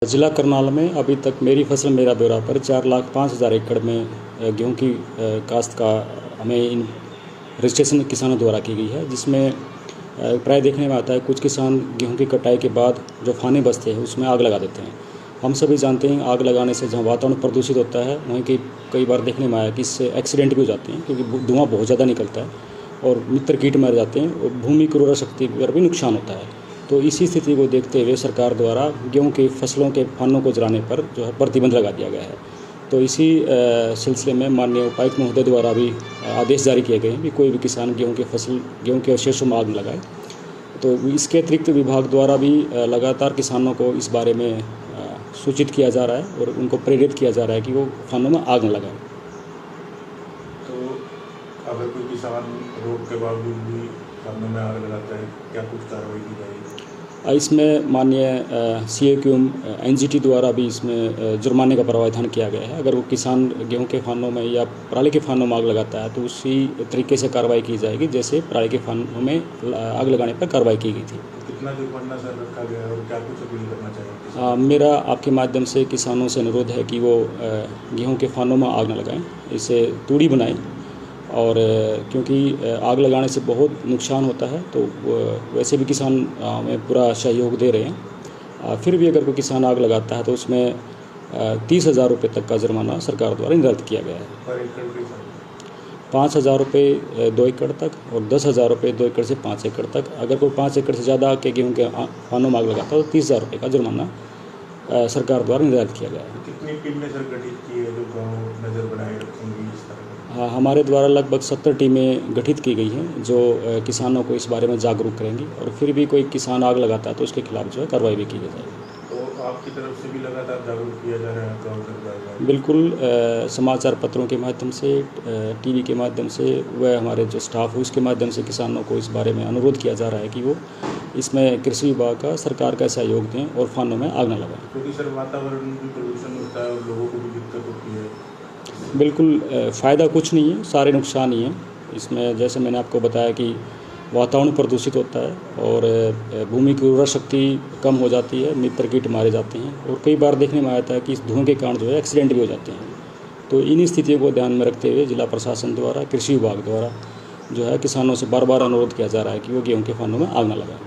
जिला करनाल में अभी तक मेरी फसल मेरा ब्यौरा पर 4,05,000 एकड़ में गेहूं की काश्त का हमें इन रजिस्ट्रेशन किसानों द्वारा की गई है, जिसमें प्राय देखने में आता है कुछ किसान गेहूं की कटाई के बाद जो फाने बचते हैं उसमें आग लगा देते हैं। हम सभी जानते हैं आग लगाने से जहाँ वातावरण प्रदूषित होता है वहीं की कई बार देखने में आया कि इससे एक्सीडेंट भी हो जाते हैं, क्योंकि धुआं बहुत ज़्यादा निकलता है और मित्र कीट मर जाते हैं और भूमि की उर्वरा शक्ति पर भी नुकसान होता है। तो इसी स्थिति को देखते हुए सरकार द्वारा गेहूं की फसलों के फानों को जलाने पर जो है प्रतिबंध लगा दिया गया है। तो इसी सिलसिले में माननीय उपायुक्त महोदय द्वारा भी आदेश जारी किए गए हैं कि कोई भी किसान गेहूं के अवशेषों में आग न लगाए। तो इसके अतिरिक्त विभाग द्वारा भी लगातार किसानों को इस बारे में सूचित किया जा रहा है और उनको प्रेरित किया जा रहा है कि वो फानों में आग न लगाएं। तो अगर कोई किसान रोक के बावजूद भी फानों में आग लगाता है, क्या कुछ कार्रवाई की जाएगी? इसमें माननीय CAQM NGT द्वारा भी इसमें जुर्माने का प्रावधान किया गया है। अगर वो किसान गेहूं के फानों में या पराली के फानों में आग लगाता है तो उसी तरीके से कार्रवाई की जाएगी जैसे पराली के फानों में आग लगाने पर कार्रवाई की गई थी। कितना जुर्माना सर रखा गया है और क्या कुछ अपील करना चाहिए? मेरा आपके माध्यम से किसानों से अनुरोध है कि वो गेहूँ के फानों में आग न लगाएँ, इसे तूड़ी बनाएँ। और क्योंकि आग लगाने से बहुत नुकसान होता है, तो वैसे भी किसान हमें पूरा सहयोग दे रहे हैं। फिर भी अगर कोई किसान आग लगाता है तो उसमें 30,000 रुपये तक का जुर्माना सरकार द्वारा निर्धारित किया गया है। पर एकड़ के 5,000 रुपये 2 एकड़ तक और 10,000 रुपये 2 एकड़ से 5 एकड़ तक। अगर कोई 5 एकड़ से ज़्यादा के गेहूँ के फानों में आग लगाता है तो 30,000 रुपये का जुर्माना सरकार द्वारा निर्धारित किया गया है। कितनी टीमें सर गठित की है जो गाँव नज़र बनाए रखेंगी इस तरह? हमारे द्वारा लगभग 70 टीमें गठित की गई हैं जो किसानों को इस बारे में जागरूक करेंगी और फिर भी कोई किसान आग लगाता है तो उसके खिलाफ जो है कार्रवाई भी की जाएगी। तो आपकी तरफ से भी लगातार जागरूक किया जा रहा है गाँव सरकार? बिल्कुल, समाचार पत्रों के माध्यम से, TV के माध्यम से, वह हमारे जो स्टाफ है उसके माध्यम से किसानों को इस बारे में अनुरोध किया जा रहा है कि वो इसमें कृषि विभाग का, सरकार का सहयोग दें और फानों में आग न लगाएं। क्योंकि सर वातावरण भी प्रदूषण होता है और लोगों को भी दिक्कत होती है। बिल्कुल, फ़ायदा कुछ नहीं है, सारे नुकसान ही हैं इसमें। जैसे मैंने आपको बताया कि वातावरण प्रदूषित होता है और भूमि की उर्वरा शक्ति कम हो जाती है, मित्र कीट मारे जाते हैं और कई बार देखने में आता है कि इस धुएं के कारण जो है एक्सीडेंट भी हो जाते हैं। तो इन स्थितियों को ध्यान में रखते हुए जिला प्रशासन द्वारा, कृषि विभाग द्वारा जो है किसानों से बार बार अनुरोध किया जा रहा है कि वो गेहूँ के फानों में आग न लगाएं।